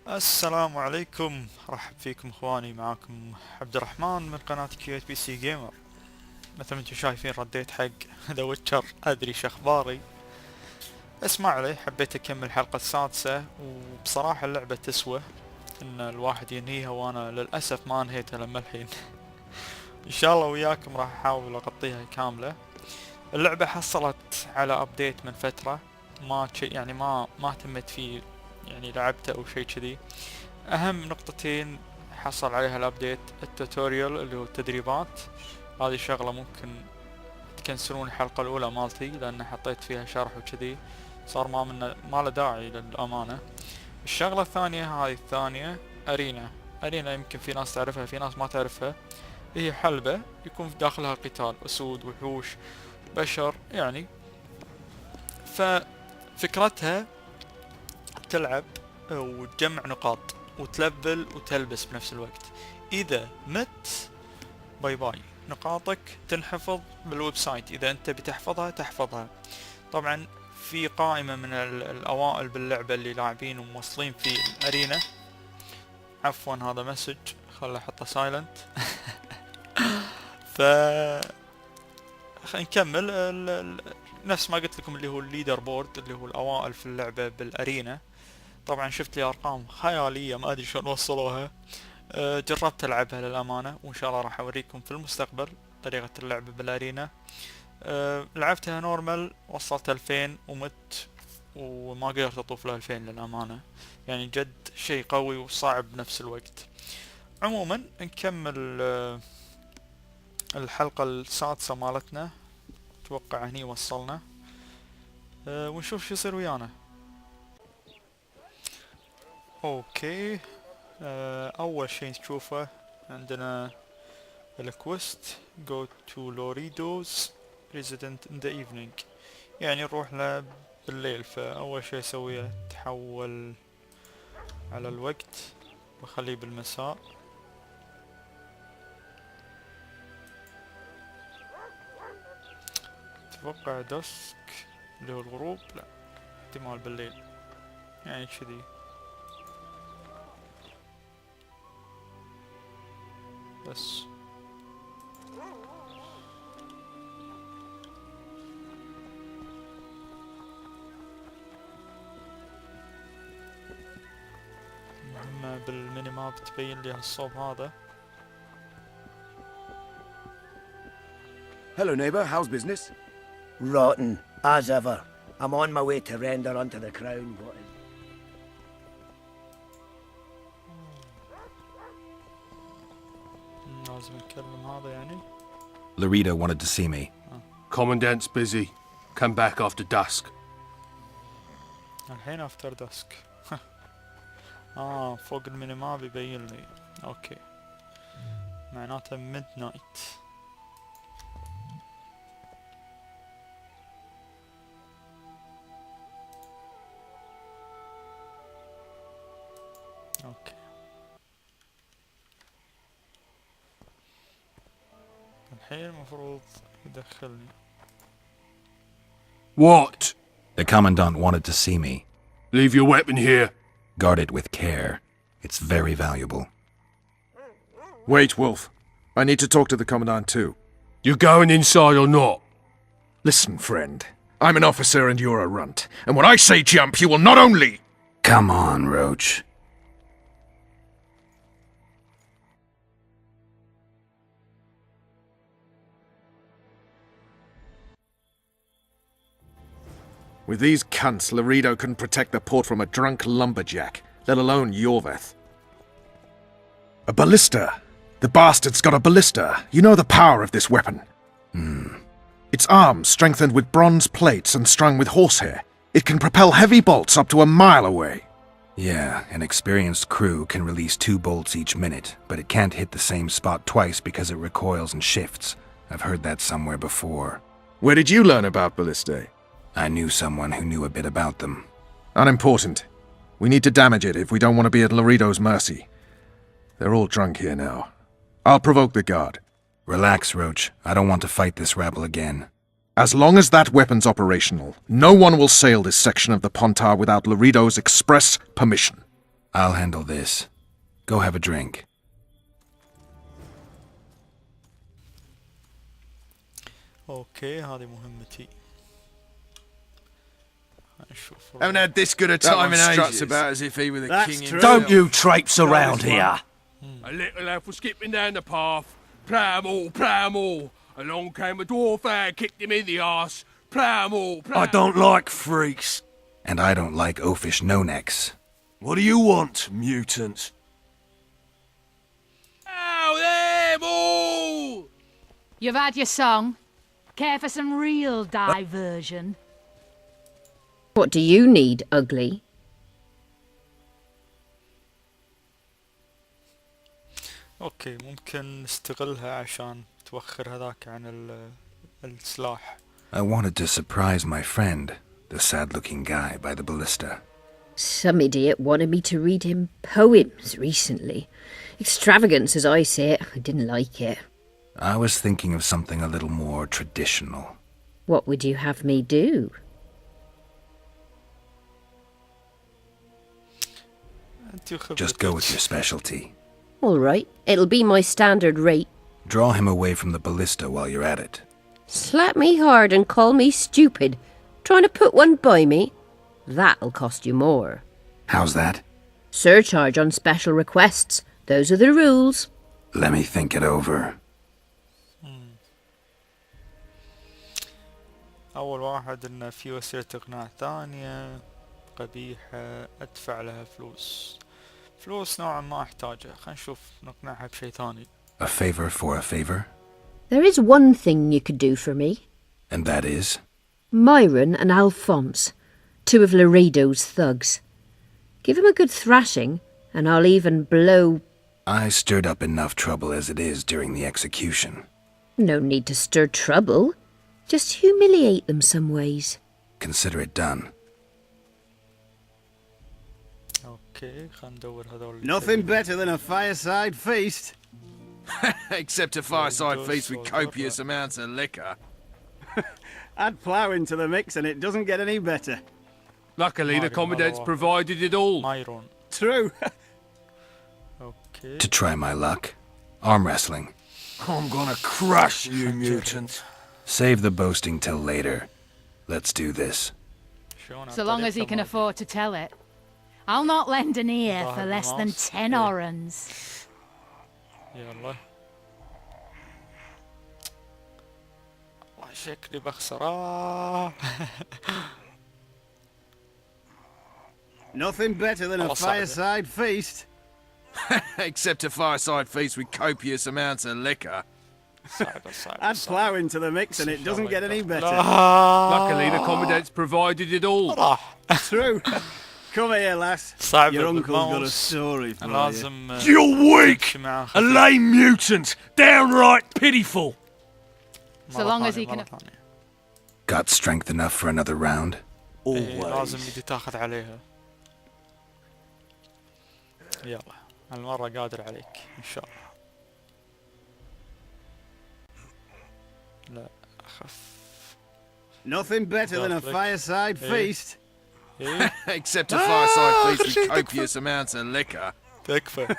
السلام عليكم، رحب فيكم اخواني. معاكم عبد الرحمن من قناة Q8PCgamer. مثل ما انتم شايفين رديت حق ذا ويتشر، ادري شخباري. اسمع علي، حبيت اكمل الحلقة السادسة، وبصراحة اللعبة تسوى ان الواحد ينهيها، وانا للأسف ما انهيتها لما الحين. ان شاء الله وياكم راح احاول اغطيها كاملة. اللعبة حصلت على ابديت من فترة، ما اهتميت فيه، يعني لعبته او شي كذي. اهم نقطتين حصل عليها الابديت: التوتوريال اللي هو التدريبات. هذه شغلة ممكن تكنسلون الحلقة الاولى مالتي لان حطيت فيها شرح وكذي، صار ما له داعي للامانة. الشغلة الثانية، هذه الثانية، ارينا يمكن في ناس تعرفها في ناس ما تعرفها. هي حلبة يكون في داخلها قتال اسود وحوش بشر يعني. ففكرتها تلعب وتجمع نقاط وتلفل وتلبس بنفس الوقت. اذا مت باي باي، نقاطك تنحفظ بالويب سايت، اذا انت بتحفظها تحفظها. طبعا في قائمة من الاوائل باللعبة اللي لاعبين وموصلين في الارينا. عفوا هذا مسج، خل احطه سايلنت. ف خلينا نكمل نفس ما قلت لكم، اللي هو الليدر بورد، اللي هو الاوائل في اللعبة بالارينا. طبعا شفت لي ارقام خيالية ما ادري شلون وصلوها. جربت العبها للامانة، وان شاء الله راح اوريكم في المستقبل طريقة اللعب بالارينا. لعبتها نورمال، وصلت 2000 ومت، وما قدرت اطوف ل 2000 للامانة. يعني جد شيء قوي وصعب بنفس الوقت. عموما نكمل الحلقة السادسة مالتنا. اتوقع هني وصلنا. ونشوف شو يصير ويانا. اوكي. اول شيء نشوفه عندنا الكويست: go to Lorido's resident in the evening، يعني نروح له بالليل. فاول شيء اسويه تحول على الوقت، بخليه بالمساء. اتوقع دسك اللي هو الغروب، لا احتمال بالليل يعني كذي. بس مهمة بالميني ماب تبين لي هالصوب هذا. Hello, neighbour. How's business? Rotten, as ever. I'm on my way to render unto the crown what is... لازم نتكلم هذا يعني. Larita wanted to see me. Commandant's busy. Come back after dusk. الحين افتر داسك. فوق الميني ماب يبين لي. اوكي، معناته ميد نايت. اوكي، الحين المفروض يدخلني. What? The Commandant wanted to see me. Leave your weapon here. Guard it with care. It's very valuable. Wait, Wolf. I need to talk to the Commandant too. You going inside or not? Listen, friend. I'm an officer and you're a runt. And when I say jump, you will not only... Come on, Roach. With these cunts, Laredo couldn't protect the port from a drunk lumberjack, let alone Yorveth. A ballista! The bastard's got a ballista. You know the power of this weapon. Its arms strengthened with bronze plates and strung with horsehair. It can propel heavy bolts up to a mile away. Yeah, an experienced crew can release 2 bolts each minute, but it can't hit the same spot twice because it recoils and shifts. I've heard that somewhere before. Where did you learn about ballistae? I knew someone who knew a bit about them. Unimportant. We need to damage it if we don't want to be at Laredo's mercy. They're all drunk here now. I'll provoke the guard. Relax, Roach. I don't want to fight this rabble again. As long as that weapon's operational, no one will sail this section of the Pontar without Laredo's express permission. I'll handle this. Go have a drink. اوكي هذه مهمتي. نشوف. Haven't had this good a time in ages. About as if he were the That's king true. himself. Don't you traipse around here. A little elf was skipping down the path. Plough 'em all, plough 'em all. Along came a dwarf and kicked him in the arse. Plough 'em all, plough 'em all. I don't like freaks. And I don't like oafish no-necks. What do you want, mutant? Ow, them all! You've had your song. Care for some real diversion? What do you need, ugly? اوكي ممكن نستغلها عشان توخر هذاك عن السلاح. I wanted to surprise my friend, the sad-looking guy by the ballista. Some idiot wanted me to read him poems recently. Extravagance, as I say it. I didn't like it. I was thinking of something a little more traditional. What would you have me do? Just go with your specialty. All right, it'll be my standard rate. Draw him away from the ballista while you're at it. Slap me hard and call me stupid. Trying to put one by me? That'll cost you more. How's that? Surcharge on special requests. Those are the rules. Let me think it over. أول واحد إن في وسيلة إقناع ثانية قبيحة أدفع لها فلوس نوعا ما أحتاجها. خلينا نشوف نقنعها بشيء ثاني. A favor for a favor? There is one thing you could do for me. And that is? Myron and Alphonse, two of Laredo's thugs. Give them a good thrashing, and I'll even blow... I stirred up enough trouble as it is during the execution. No need to stir trouble. Just humiliate them some ways. Consider it done. أوكي خلينا ندور هذول. Nothing better than a fireside feast. Except a fireside feast with copious amounts of liquor. Add plough into the mix and it doesn't get any better. Luckily, the commandant's provided it all. مايرون. True. أوكي. To try my luck. Arm wrestling. I'm gonna crush you, mutant. Save the boasting till later. Let's do this. So long as he can afford to tell it. I'll not lend an ear for less than 10 orans. يلا. والله شكلي بخسر. Nothing better than a fireside feast. Except a fireside feast with copious amounts of liquor. Add plough into the mix and it doesn't get any better. Luckily, the commandant's provided it all. True. Come here, lass. صعب Your uncle's got a بالماوس. story for you. لازم You're weak! معاه A lame mutant! Downright pitiful! So long as he can... Got strength enough for another round? لازم يدي تاخذ عليها. يلا هالمرة قادر عليك إن شاء الله. لا أخف. Nothing better than a fireside feast. Except a fireside feast with copious amounts of liquor. تكفى.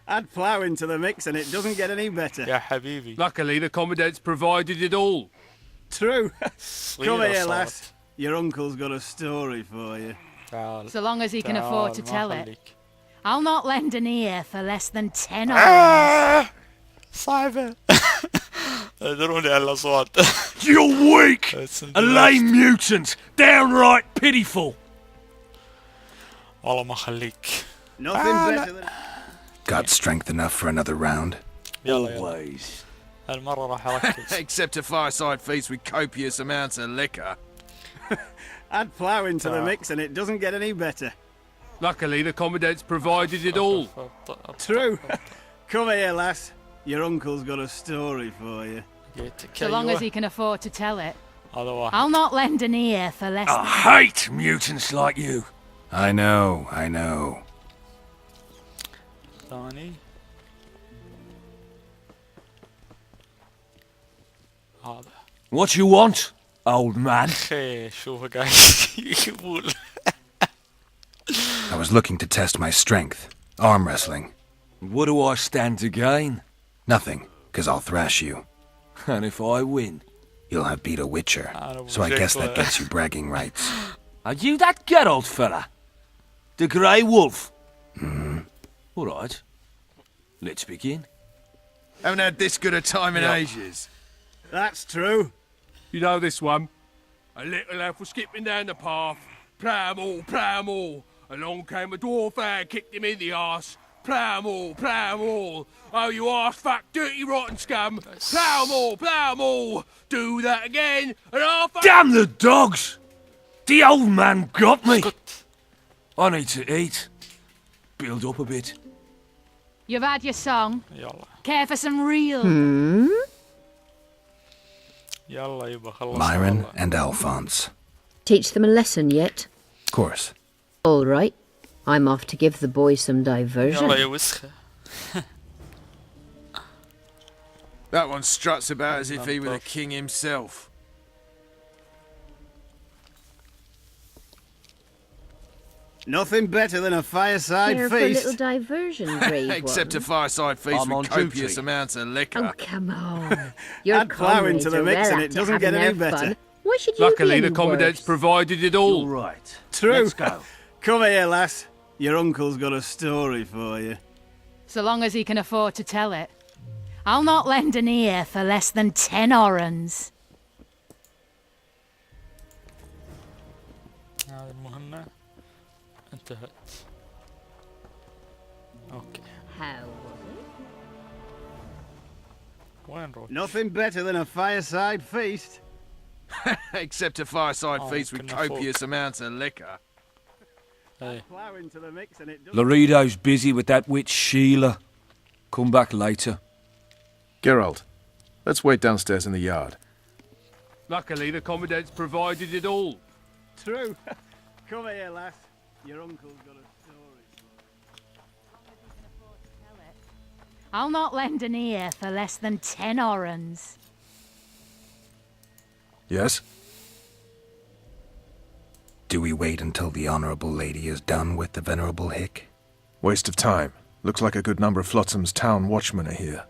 Add plough into the mix and it doesn't get any better. يا حبيبي. Luckily, the commandant's provided it all. True. Come here, صغيرة lass. صارت. Your uncle's got a story for you. تعال. So long as he can afford to تعال، ما tell it. أخليك. I'll not lend an ear for less than 10 orans. صعبة. ادروني على الأصوات. You're weak! A lame mutant! Downright pitiful! والله ما أخليك. Nothing better than... Got strength enough for another round? يلا يلا. هالمرة راح أركز. Except a fireside feast with copious amounts of liquor. Add plough into the mix and it doesn't get any better. Luckily, the commandant's provided it all. True. Come here, lass. Your uncle's got a story for you. So long as he can afford to tell it. هذا واحد. I'll not lend an ear for less I than... hate mutants like you. I know. ثاني. هذا. What you want, old man? خي شوفه قاعد يقول. A was looking to test my strength. Arm wrestling. What do I stand to gain? Nothing, 'cause I'll thrash you. And if I win? You'll have beat a witcher, so I guess that gets you bragging rights. Are you that Geralt fella? The Grey Wolf? All right. Let's begin. Haven't had this good a time in ages. That's true. You know this one. A little elf was skipping down the path. Plough 'em all, plough 'em all. Along came a dwarf and kicked him in the arse. Plough 'em all, plough 'em all. Oh, you arse-fuck, dirty rotten scum. Plough 'em all, plough 'em all. Do that again, and I'll Damn the dogs! The old man got me. I need to eat. Build up a bit. You've had your song. يلا Care for some real? يلا يبا خلص. Myron and Alphonse. Teach them a lesson yet? Of course. All right. I'm off to give the boys some يلا diversion. يا وسخة. That one struts about as if he were the king himself. Nothing better than a fireside Care for a little feast. diversion, brave Except a one. fireside feast I'm on with copious duty. amounts of liquor. Oh, come on. Your Add plough comrades into the are mix well and up it to doesn't having get any their better. fun. Why should you Luckily, be the any commandant's worse? provided it all. All right. True. Let's go. Come here, lass. Your uncle's got a story for you. So long as he can afford to tell it. I'll not lend an ear for less than 10 orans. هذه المهمة انتهت. اوكي How was it? وين نروح؟ Nothing better than a fireside feast. Except a fireside Oh, feast with couldn't afford. copious amounts of liquor. اي Plough into the mix and it doesn't. Laredo's busy with that witch Sheila. Come back later. Geralt, let's wait downstairs in the yard. Luckily, the commandant's provided it all. True. Come here, lass. Your uncle's got a story. I'll not lend an ear for less than 10 orans. Yes? Do we wait until the honorable lady is done with the venerable hick? Waste of time. Looks like a good number of Flotsam's town watchmen are here.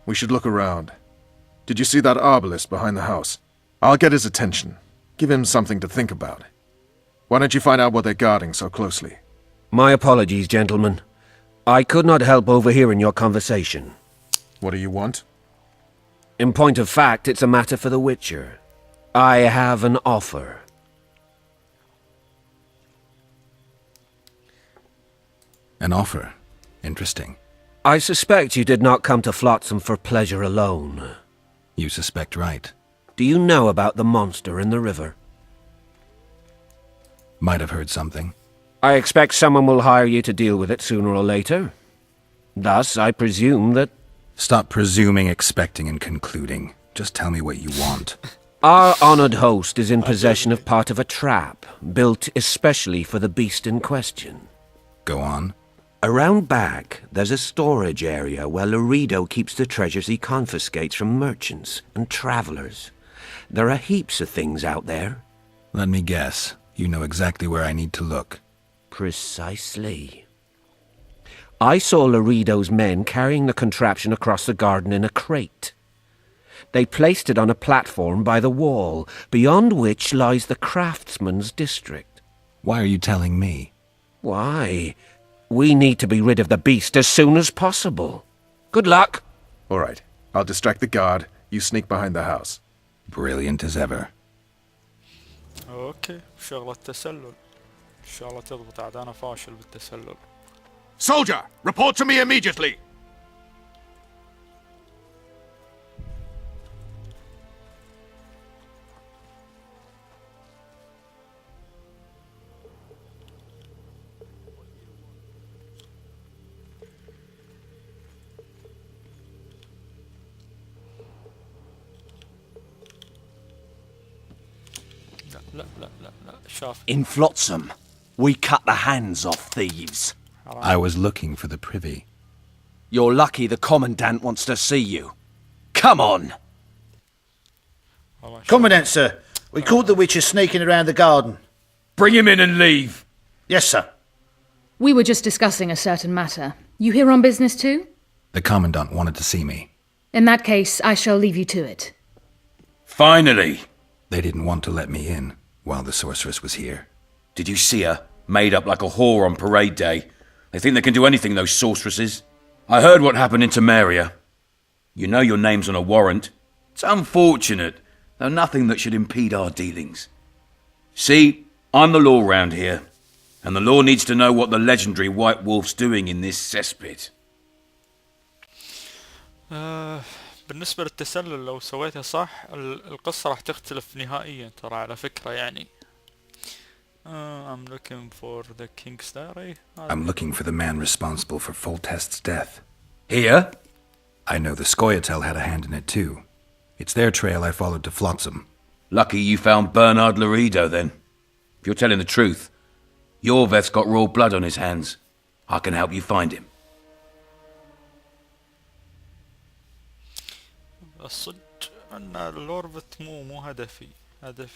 We should look around. Did you see that arbalist behind the house? I'll get his attention. Give him something to think about. Why don't you find out what they're guarding so closely? My apologies, gentlemen. I could not help overhearing your conversation. What do you want? In point of fact, it's a matter for the Witcher. I have an offer. An offer. Interesting. I suspect you did not come to Flotsam for pleasure alone. You suspect right. Do you know about the monster in the river? Might have heard something. I expect someone will hire you to deal with it sooner or later. Thus, I presume that... Stop presuming, expecting, and concluding. Just tell me what you want. Our honored host is in possession of part of a trap, built especially for the beast in question. Go on. Around back, there's a storage area where Laredo keeps the treasures he confiscates from merchants and travelers. There are heaps of things out there. Let me guess. You know exactly where I need to look. Precisely. I saw Laredo's men carrying the contraption across the garden in a crate. They placed it on a platform by the wall, beyond which lies the craftsman's district. Why are you telling me? Why? We need to be rid of the beast as soon as possible. Good luck. All right. I'll distract the guard. You sneak behind the house. Brilliant as ever. اوكي شغلة التسلل. ان شاء الله تضبط عاد انا فاشل بالتسلل. Soldier! Report to me immediately! لا لا لا لا شاف. In Flotsam, we cut the hands off thieves. I was looking for the privy. You're lucky the Commandant wants to see you. Come on! والله شاف. Commandant, sir. We caught the witcher sneaking around the garden. Bring him in and leave. Yes, sir. We were just discussing a certain matter. You here on business too? The Commandant wanted to see me. In that case, I shall leave you to it. Finally! They didn't want to let me in while the sorceress was here. Did you see her? Made up like a whore on parade day. They think they can do anything, those sorceresses. I heard what happened in Temeria. You know your name's on a warrant. It's unfortunate, though nothing that should impede our dealings. See, I'm the law round here, and the law needs to know what the legendary White Wolf's doing in this cesspit. بالنسبة للتسلل لو سويتها صح القصة راح تختلف نهائيا ترى على فكرة يعني. I'm looking for the King's Diary. I'm looking for the man responsible for Foltest's death. Here? I know the Scoia'tael had a hand in it too. It's their trail I followed to Flotsam. Lucky you found Bernard Laredo then. If you're telling the truth, Yorveth's got raw blood on his hands. I can help you find him. الصدق أن لورفت مو هدفي.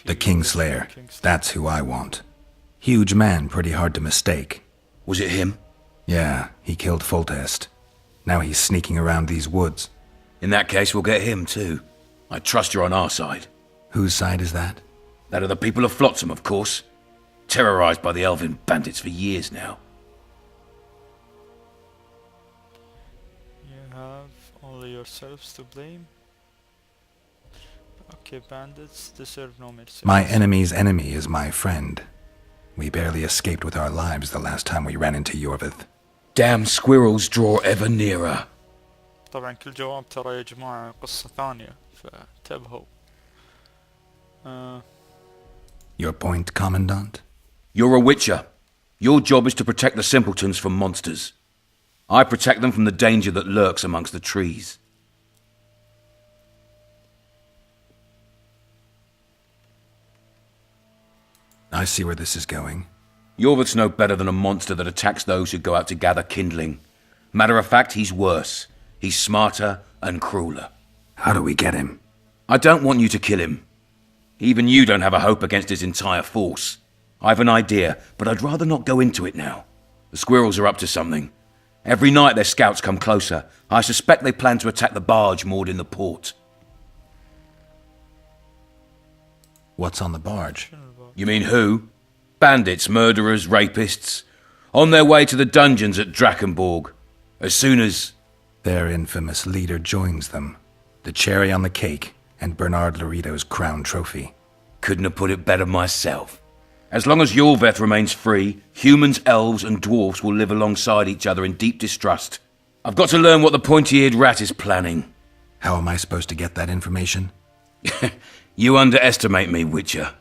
The Kingslayer. That's who I want. Huge man, pretty hard to mistake. Was it him? Yeah, he killed Foltest. Now he's sneaking around these woods. In that case, we'll get him too. I trust you're on our side. Whose side is that? That of the people of Flotsam, of course. Terrorized by the elven bandits for years now. You have only yourselves to blame. Okay, bandits deserve no mercy. My enemy's enemy is my friend. We barely escaped with our lives the last time we ran into Yorveth. Damn squirrels draw ever nearer. طبعا كل جواب ترى يا جماعة قصة ثانية فانتبهوا. Your point, Commandant? You're a witcher. Your job is to protect the simpletons from monsters. I protect them from the danger that lurks amongst the trees. I see where this is going. Yorveth's no better than a monster that attacks those who go out to gather kindling. Matter of fact, he's worse. He's smarter and crueler. How do we get him? I don't want you to kill him. Even you don't have a hope against his entire force. I've an idea, but I'd rather not go into it now. The squirrels are up to something. Every night their scouts come closer. I suspect they plan to attack the barge moored in the port. What's on the barge? You mean who? Bandits, murderers, rapists. On their way to the dungeons at Drakenborg. As soon as... Their infamous leader joins them. The cherry on the cake, and Bernard Laredo's crown trophy. Couldn't have put it better myself. As long as Yorveth remains free, humans, elves, and dwarfs will live alongside each other in deep distrust. I've got to learn what the pointy-eared rat is planning. How am I supposed to get that information? You underestimate me, Witcher.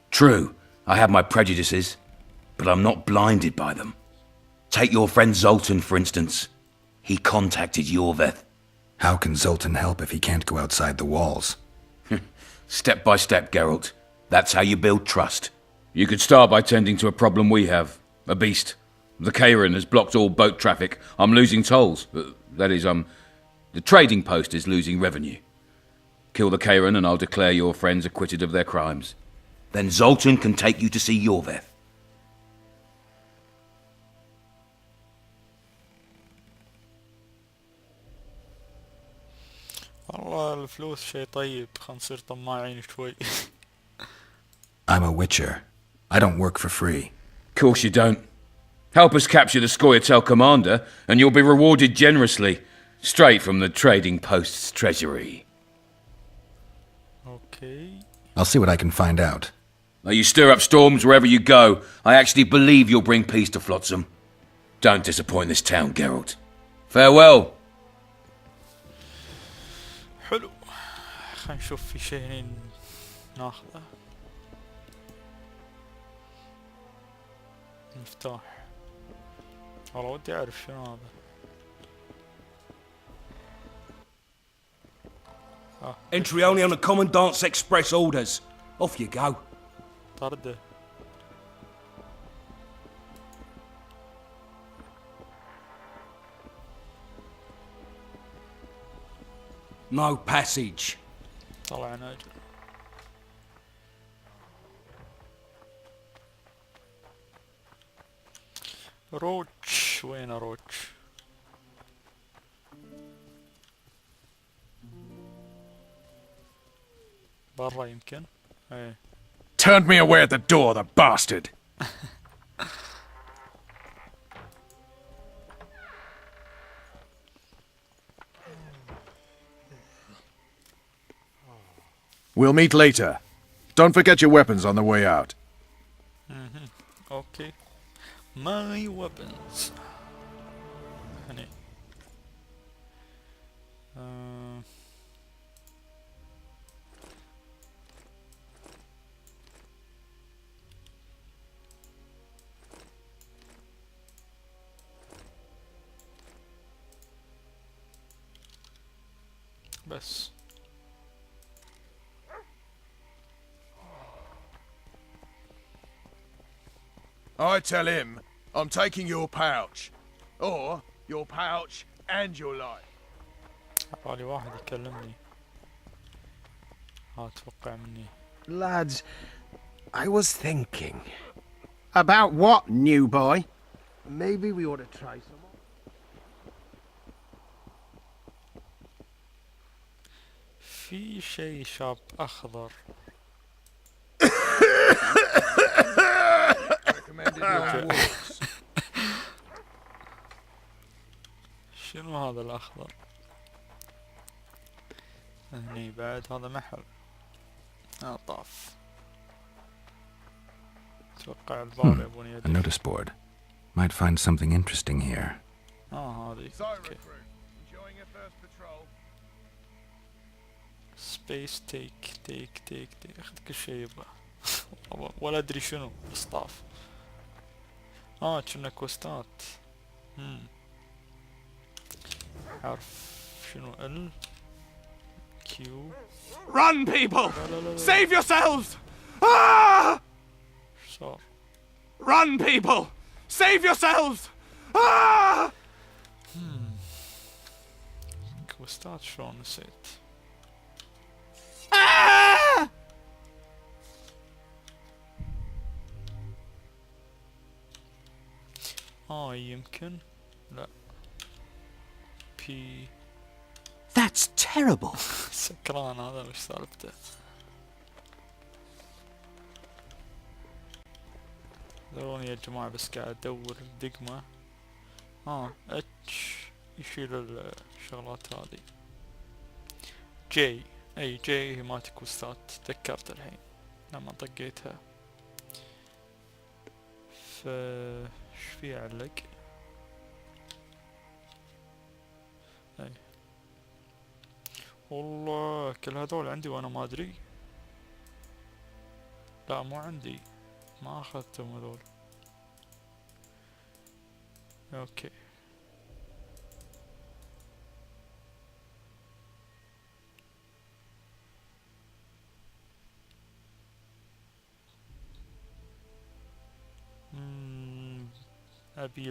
True, I have my prejudices, but I'm not blinded by them. Take your friend Zoltan, for instance. He contacted Yorveth. How can Zoltan help if he can't go outside the walls? Step by step, Geralt. That's how you build trust. You could start by tending to a problem we have. A beast. The Kairan has blocked all boat traffic. I'm losing tolls. That is, the trading post is losing revenue. Kill the Kairan and I'll declare your friends acquitted of their crimes. Then Zoltan can take you to see Yorveth. والله الفلوس شيء طيب خلينا نصير طماعين شوي. I'm a witcher. I don't work for free. Course you don't. Help us capture the Scoia'tael commander and you'll be rewarded generously. Straight from the trading post's treasury. Okay. I'll see what I can find out. Now you stir up storms wherever you go. I actually believe you'll bring peace to Flotsam. Don't disappoint this town, Geralt. Farewell. حلو. خلينا نشوف في شيء ناخذه. مفتاح. والله ودي اعرف شنو هذا. Entry only on the Commandant's express orders. Off you go. طرده. No passage. طلع ناجر. روتش، وين روتش؟ برا يمكن. ايه. Turned me away at the door, the bastard! We'll meet later. Don't forget your weapons on the way out. اوكي. My weapons. هني. بس. I tell him I'm taking your pouch. Or your pouch and your life. عبالي واحد يكلمني. اتوقع مني. Lads, I was thinking. About what, new boy? Maybe we ought to try some. في شيء شاب اخضر. شنو هذا الاخضر؟ هني بعد هذا محل. طاف. اتوقع البار يبون A notice board. Might find something interesting here. هذه. اوكي. سبيس تيك اخذ كل شيء يبغى. ولا ادري شنو بس طاف. كنا كوستات. عارف شنو ال كيو. Run, people! Save yourselves! Ah! صار. Run, people! Save yourselves! Ah! كوستات شلون نسيت. Ah! يمكن. لا. بي. That's terrible. سكران هذا وش سالفته. ذروني يا جماعة بس قاعد ادور الدقمة. اتش يشيل الشغلات هذه. جي. اي جي هي مالت كوستات. تذكرت الحين لما طقيتها. ايش في علق. اي والله كل هذول عندي وانا ما ادري. لا مو عندي، ما اخذتهم هذول. اوكي. ابي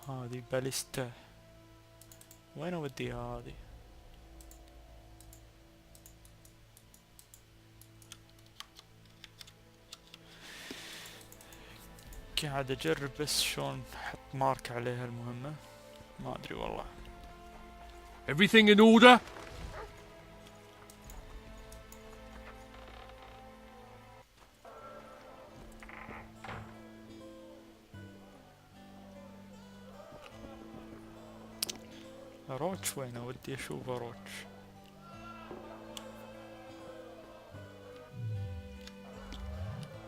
هذه باليستا. وين اوديها هذه؟ قاعد اجرب بس شلون احط مارك عليها المهمة. ما ادري والله. Everything in order? روتش وين ودي اشوف روتش.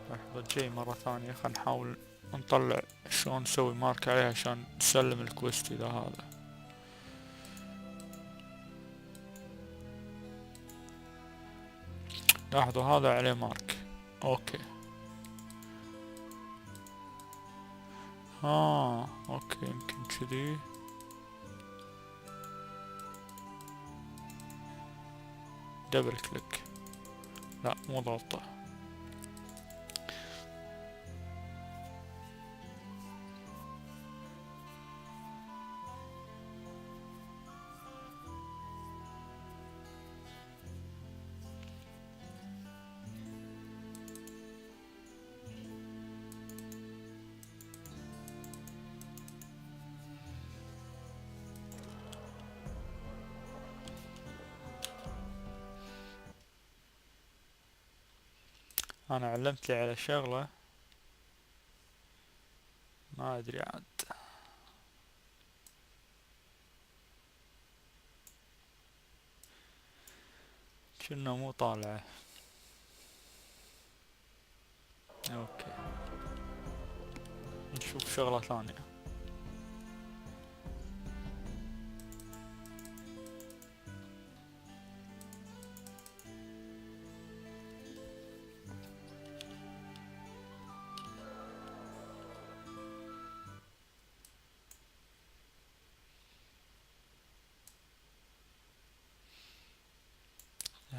لحظة جاي مرة ثانية. خلينا نحاول نطلع شلون نسوي مارك عليها عشان نسلم الكويست اذا هذا. لاحظوا هذا عليه مارك. اوكي. اوكي يمكن كذي. دبل كليك. لا مو ضابطة. انا علمت لي على شغلة ما ادري عاد. كنا مو طالعة. اوكي نشوف شغلة ثانية.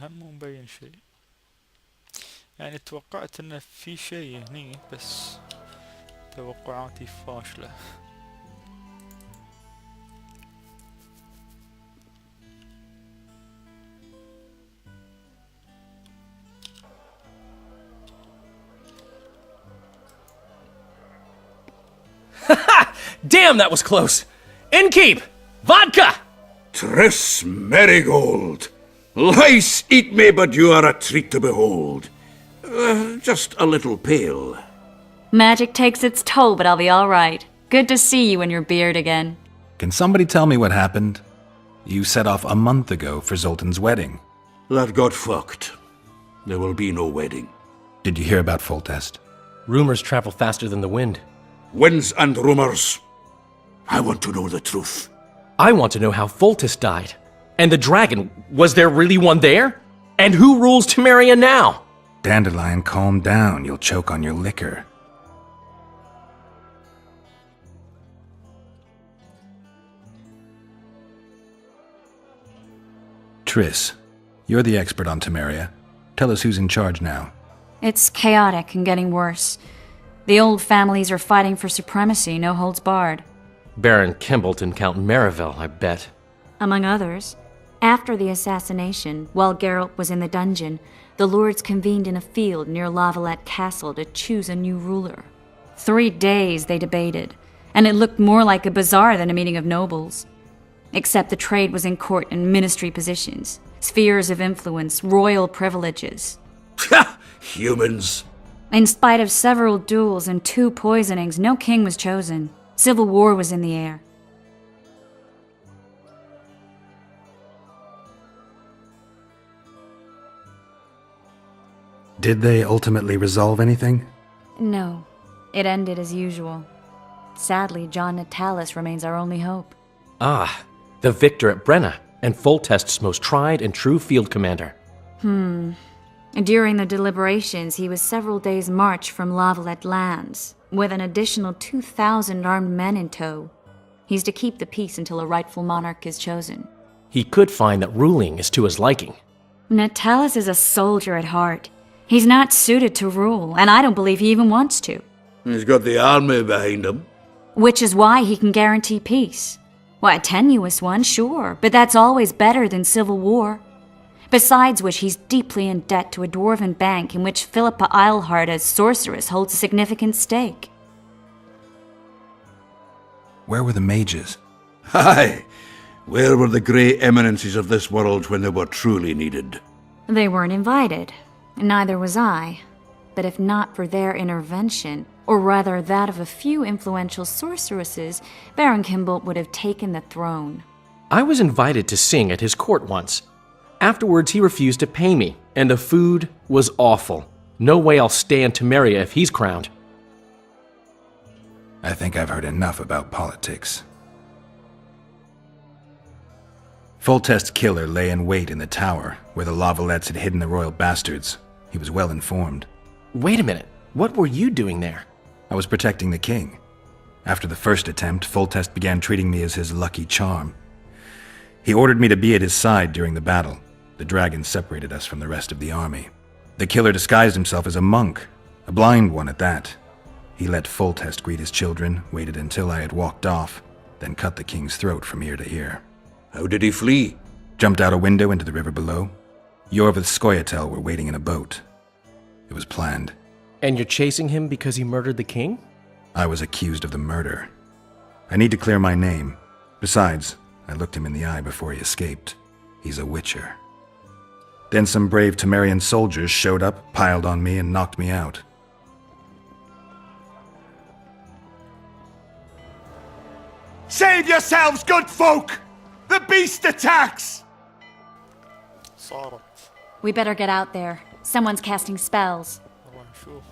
هم مو مبين شيء، يعني توقعت انه في شيء هني بس توقعاتي فاشلة. Damn, that was close! Innkeep! Vodka! Triss Marigold! Lice eat me, but you are a treat to behold. Just a little pale. Magic takes its toll, but I'll be all right. Good to see you in your beard again. Can somebody tell me what happened? You set off a month ago for Zoltan's wedding. That got fucked. There will be no wedding. Did you hear about Foltest? Rumors travel faster than the wind. Winds and rumors. I want to know the truth. I want to know how Foltest died. And the dragon, was there really one there? And who rules Temeria now? Dandelion, calm down. You'll choke on your liquor. Triss, you're the expert on Temeria. Tell us who's in charge now. It's chaotic and getting worse. The old families are fighting for supremacy, no holds barred. Baron Kimbolt and Count Merivale, I bet. Among others. After the assassination, while Geralt was in the dungeon, the lords convened in a field near Lavalette Castle to choose a new ruler. 3 days they debated, and it looked more like a bazaar than a meeting of nobles. Except the trade was in court and ministry positions, spheres of influence, royal privileges. Humans. In spite of several duels and 2 poisonings, no king was chosen. Civil war was in the air. Did they ultimately resolve anything? No. It ended as usual. Sadly, John Natalis remains our only hope. Ah, the victor at Brenna, and Foltest's most tried and true field commander. During the deliberations, he was several days' march from Lavalette lands, with an additional 2,000 armed men in tow. He's to keep the peace until a rightful monarch is chosen. He could find that ruling is to his liking. Natalis is a soldier at heart. He's not suited to rule, and I don't believe he even wants to. He's got the army behind him. Which is why he can guarantee peace. Well, a tenuous one, sure, but that's always better than civil war. Besides which, he's deeply in debt to a dwarven bank in which Philippa Eilhart as sorceress holds a significant stake. Where were the mages? Aye. Where were the grey eminences of this world when they were truly needed? They weren't invited. Neither was I. But if not for their intervention, or rather that of a few influential sorceresses, Baron Kimbolt would have taken the throne. I was invited to sing at his court once. Afterwards, he refused to pay me, and the food was awful. No way I'll stay in Temeria if he's crowned. I think I've heard enough about politics. Foltest's killer lay in wait in the tower, where the Lavalettes had hidden the royal bastards. He was well informed. Wait a minute. What were you doing there? I was protecting the king. After the first attempt, Foltest began treating me as his lucky charm. He ordered me to be at his side during the battle. The dragon separated us from the rest of the army. The killer disguised himself as a monk, a blind one at that. He let Foltest greet his children, waited until I had walked off, then cut the king's throat from ear to ear. How did he flee? Jumped out a window into the river below. Yor with Skoyatel were waiting in a boat. It was planned. And you're chasing him because he murdered the king? I was accused of the murder. I need to clear my name. Besides, I looked him in the eye before he escaped. He's a witcher. Then some brave Temerian soldiers showed up, piled on me, and knocked me out. Save yourselves, good folk! The beast attacks! صارت. We better get out there. Someone's casting spells. والله نشوف.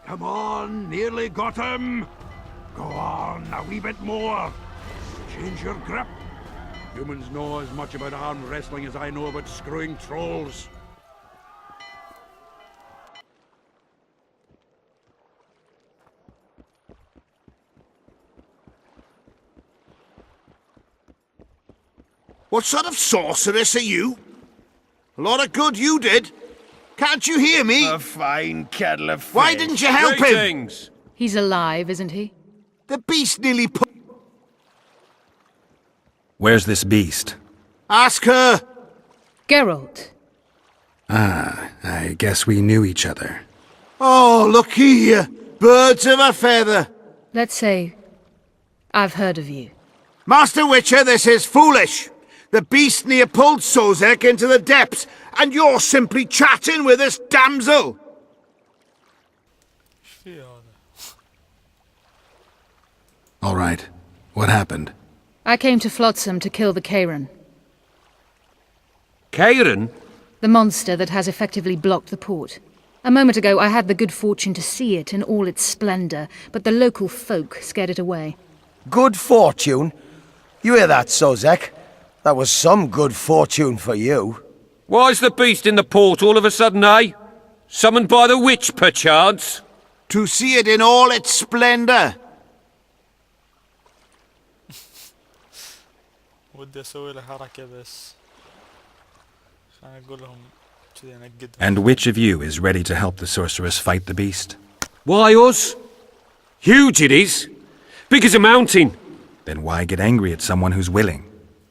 Come on, nearly got him. Go on, a wee bit more. Change your grip. Humans know as much about arm wrestling as I know about screwing trolls. What sort of sorceress are you? A lot of good you did. Can't you hear me? A fine kettle of fish. Why didn't you help him? He's alive, isn't he? The beast nearly put... Where's this beast? Ask her. Geralt. Ah, I guess we knew each other. Oh, look here. Birds of a feather. Let's say I've heard of you. Master Witcher, this is foolish. The beast near pulled Sozek into the depths, and you're simply chatting with this damsel. All right. What happened? I came to Flotsam to kill the Kairan. Kairan? The monster that has effectively blocked the port. A moment ago I had the good fortune to see it in all its splendor, but the local folk scared it away. Good fortune? You hear that, Sozek? That was some good fortune for you. Why's the beast in the port all of a sudden, eh? Summoned by the witch, perchance? To see it in all its splendor. ودي اسوي له حركة بس خليني اقول لهم كذي انقدهم. And which of you is ready to help the sorceress fight the beast? Why us? Huge it is. Big as a mountain. Then why get angry at someone who's willing?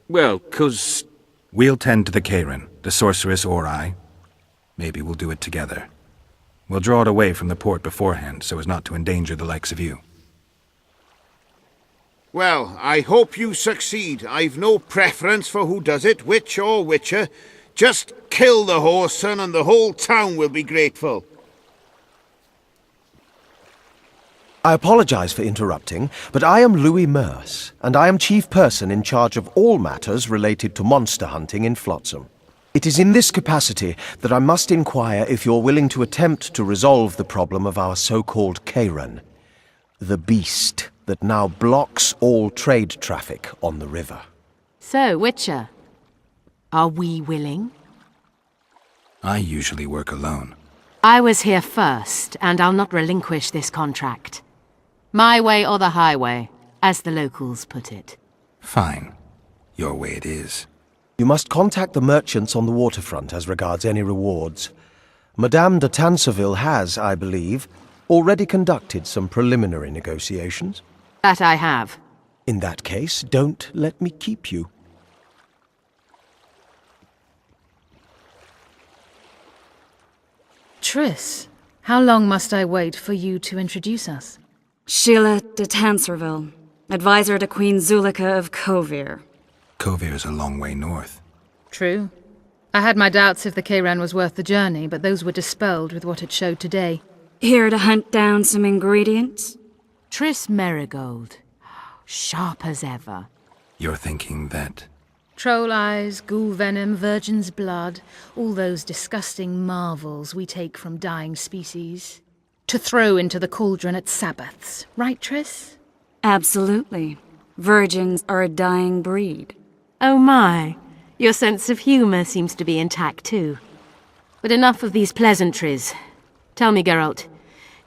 Well, 'cause... We'll tend to the Kairan, the sorceress or I. Maybe we'll do it together. We'll draw it away from the port beforehand so as not to endanger the likes of you. Well, I hope you succeed. I've no preference for who does it, witch or witcher. Just kill the whoreson and the whole town will be grateful. I apologize for interrupting, but I am Louis Merce, and I am chief person in charge of all matters related to monster hunting in Flotsam. It is in this capacity that I must inquire if you're willing to attempt to resolve the problem of our so-called Kairan, the beast that now blocks all trade traffic on the river. So, Witcher, are we willing? I usually work alone. I was here first, and I'll not relinquish this contract. My way or the highway, as the locals put it. Fine. Your way it is. You must contact the merchants on the waterfront as regards any rewards. Madame de Tanseville has, I believe, already conducted some preliminary negotiations. That I have. In that case, don't let me keep you. Triss, how long must I wait for you to introduce us? Sheila de Tanserville, advisor to Queen Zulika of Kovir. Kovir's a long way north. True. I had my doubts if the Kairan was worth the journey, but those were dispelled with what it showed today. Here to hunt down some ingredients? Triss Merigold. Sharp as ever. You're thinking that... Troll eyes, ghoul venom, virgin's blood, all those disgusting marvels we take from dying species. To throw into the cauldron at Sabbaths, right, Triss? Absolutely. Virgins are a dying breed. Oh my, your sense of humour seems to be intact too. But enough of these pleasantries. Tell me, Geralt,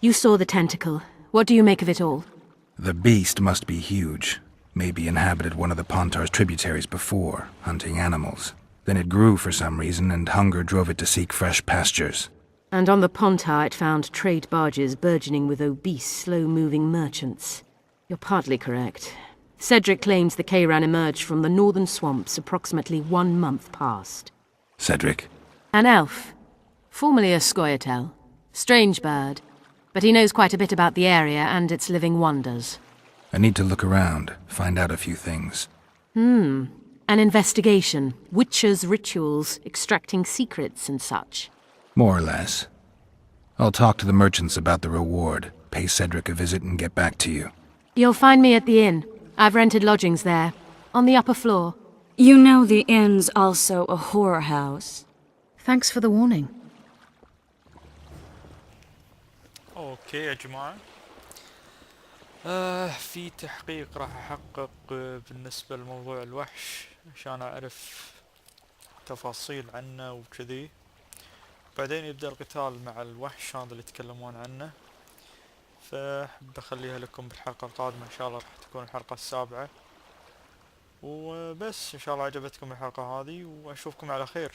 you saw the tentacle. What do you make of it all? The beast must be huge. Maybe inhabited one of the Pontar's tributaries before, hunting animals. Then it grew for some reason, and hunger drove it to seek fresh pastures. And on the Pontar it found trade barges burgeoning with obese, slow-moving merchants. You're partly correct. Cedric claims the Kairan emerged from the northern swamps approximately 1 month past. Cedric? An elf. Formerly a Scoia'tael. Strange bird. But he knows quite a bit about the area and its living wonders. I need to look around, find out a few things. An investigation. Witchers' rituals, extracting secrets and such. More or less. I'll talk to the merchants about the reward, pay Cedric a visit and get back to you. You'll find me at the inn. I've rented lodgings there, on the upper floor. You know the inn's also a whorehouse. Thanks for the warning. اوكي يا جماعة. في تحقيق راح احقق بالنسبة لموضوع الوحش عشان اعرف تفاصيل عنه وكذي. بعدين يبدأ القتال مع الوحش هذا اللي يتكلمون عنه. فحب اخليها لكم بالحلقة القادمة ان شاء الله، راح تكون الحلقة السابعة. وبس ان شاء الله عجبتكم الحلقة هذه واشوفكم على خير.